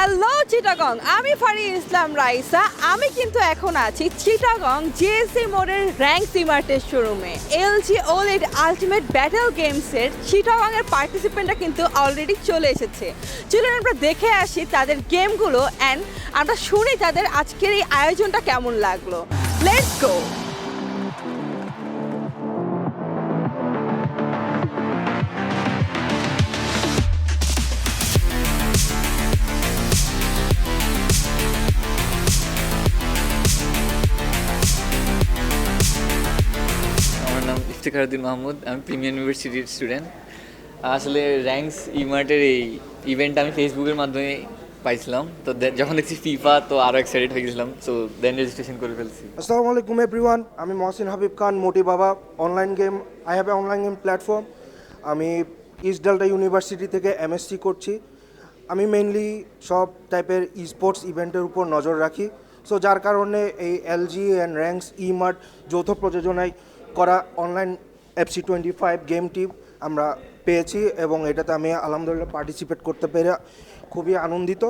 Hello Chittagong, আমি ফারি ইসলাম রাইসা। আমি কিন্তু এখন আছি চিটাগং জেএসসি মোড়ের র্যাঙ্ক সিমার্টের শোরুমে। এলজি ওলেড আলটিমেট ব্যাটল গেমসের চিটাগংয়ের পার্টিসিপেন্টরা কিন্তু অলরেডি চলে এসেছে। চলুন আমরা দেখে আসি তাদের গেমগুলো অ্যান্ড আমরা শুনি তাদের আজকের এই আয়োজনটা কেমন লাগলো। Let's go. আমার নাম ইফতেখারউদ্দিন মাহমুদ, আমি প্রিমিয়ার ইউনিভার্সিটির স্টুডেন্ট। আসলে র্যাঙ্কস ইমার্টের এই ইভেন্ট আমি ফেসবুকের মাধ্যমে পাইছিলাম, তো যখন দেখছি ফিফা তো আরও এক্সাইটেড হয়ে গেছিলাম, সো দেন রেজিস্ট্রেশন করে ফেলছি। আসসালামু আলাইকুম এভরিওয়ান, আমি মহসিন হাবিব খান, মোটি বাবা online game. I have a online game platform. আমি ইস্ট ডেল্টা ইউনিভার্সিটি থেকে এমএসসি করছি। আমি মেইনলি সব টাইপের স্পোর্টস ইভেন্টের উপর নজর রাখি। সো যার কারণে এই এলজি অ্যান্ড র্যাঙ্কস ইমার্ট যৌথ প্রযোজনায় করা অনলাইন FC25 গেমটি আমরা পেয়েছি এবং এটাতে আমি আলহামদুলিল্লাহ পার্টিসিপেট করতে পেরে খুবই আনন্দিত।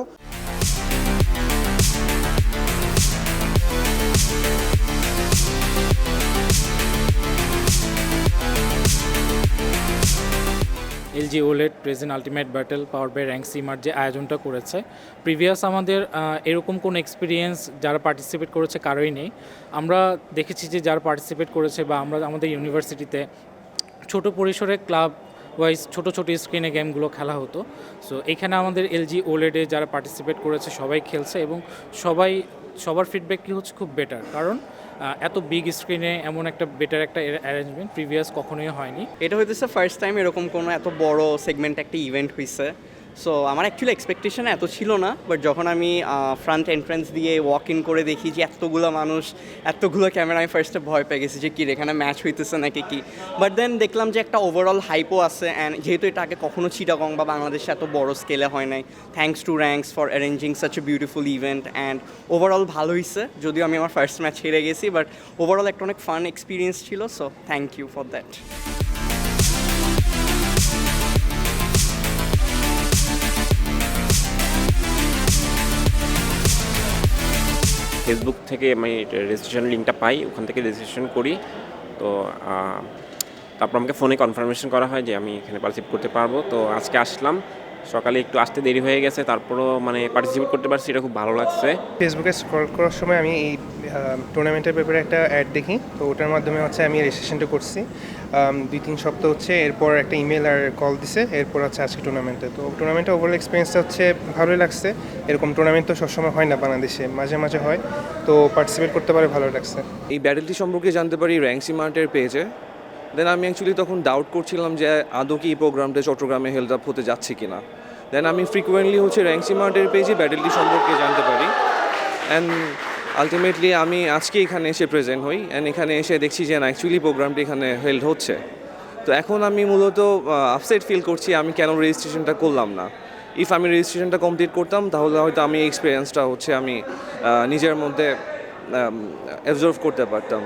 LG OLED present ultimate battle power by rank smart যে আয়োজনটা করেছে, প্রিভিয়াস আমাদের এরকম কোনো এক্সপিরিয়েন্স যারা পার্টিসিপেট করেছে কারোই নেই। আমরা দেখেছি যে যারা পার্টিসিপেট করেছে বা আমরা আমাদের ইউনিভার্সিটিতে ছোট পরিসরে ক্লাব ওয়াইজ ছোটো স্ক্রিনে গেমগুলো খেলা হতো। সো এখানে আমাদের এলজি ওলেডে যারা পার্টিসিপেট করেছে সবাই খেলছে এবং সবার ফিডব্যাক কি হচ্ছে খুব বেটার, কারণ এত বিগ স্ক্রিনে এমন একটা বেটার একটা অ্যারেঞ্জমেন্ট প্রিভিয়াস কখনোই হয়নি। এটা হইতেছে ফার্স্ট টাইম এরকম কোনো এত বড় সেগমেন্ট একটা ইভেন্ট হয়েছে। সো আমার অ্যাকচুয়ালি এক্সপেকটেশন এত ছিল না, বাট যখন আমি ফ্রন্ট এন্ট্রেন্স দিয়ে ওয়াক ইন করে দেখি যে এতগুলো মানুষ, এতগুলো ক্যামেরা, আমি ফার্স্টে ভয় পেয়ে গেছি যে কি এখানে ম্যাচ হইতেছে নাকি কি। বাট দেন দেখলাম যে একটা ওভারঅল হাইপও আছে, অ্যান্ড যেহেতু এটা আগে কখনো চিটাগং বা বাংলাদেশে এত বড় স্কেলে হয় নাই, thanks to ranks for arranging such a beautiful event. And overall ভালো হয়েছে, যদিও আমি আমার ফার্স্ট ম্যাচ হেরে গেছি, বাট ওভারঅল একটা অনেক ফান এক্সপিরিয়েন্স ছিল। So thank you for that. Facebook থেকে আমি রেজিস্ট্রেশন লিঙ্কটা পাই, ওখান থেকে রেজিস্ট্রেশন করি। তো তারপর আমাকে ফোনে কনফার্মেশন করা হয় যে আমি এখানে পার্টিসিপেট করতে পারবো। তো আজকে আসলাম, সকালে একটু আসতে দেরি হয়ে গেছে, তারপরও পার্টিসিপেট করতে পারছি, এটা খুব ভালো লাগছে। ফেসবুকে স্ক্রল করার সময় আমি এই টুর্নামেন্টের ব্যাপারে একটা অ্যাড দেখি, তো ওটার মাধ্যমে আমি রেজিস্ট্রেশনটা করছি। 2-3 সপ্তাহ এরপর একটা ইমেল আর কল দিছে, এরপর আজকে টুর্নামেন্টে। তো টুর্নামেন্টের ওভারঅল এক্সপিরিয়েন্সটা ভালোই লাগছে। এরকম টুর্নামেন্ট তো সবসময় হয় না বাংলাদেশে, মাঝে মাঝে হয়, তো পার্টিসিপেট করতে পারে ভালো লাগছে। এই ব্যাটেলটি সম্পর্কে জানতে পারি র্যাঙ্কস ইমার্টের পেজে। দেন আমি অ্যাকচুয়ালি তখন ডাউট করছিলাম যে আদৌ কি এই প্রোগ্রামটা চট্টগ্রামে হেল্ড আপ হতে যাচ্ছে কিনা। দেন আমি ফ্রিকুয়েন্টলি র্যাঙ্কস ইমার্টের পেজে ব্যাটেলটি সম্পর্কে জানতে পারি, অ্যান্ড আলটিমেটলি আমি আজকে এখানে এসে প্রেজেন্ট হই, অ্যান্ড এখানে এসে দেখছি যে না, অ্যাকচুয়ালি প্রোগ্রামটি এখানে হেল্ড হচ্ছে। তো এখন আমি মূলত আপসেট ফিল করছি আমি কেন রেজিস্ট্রেশনটা করলাম না। ইফ আমি রেজিস্ট্রেশনটা কমপ্লিট করতাম তাহলে হয়তো আমি এই এক্সপিরিয়েন্সটা আমি নিজের মধ্যে অ্যাবজর্ভ করতে পারতাম।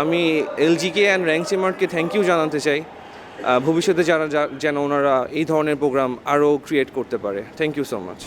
আমি এলজিকে অ্যান্ড র্যাঙ্কস ইমার্টকে থ্যাংক ইউ জানাতে চাই, ভবিষ্যতে যেন ওনারা এই ধরনের প্রোগ্রাম আরও ক্রিয়েট করতে পারে। Thank you so much.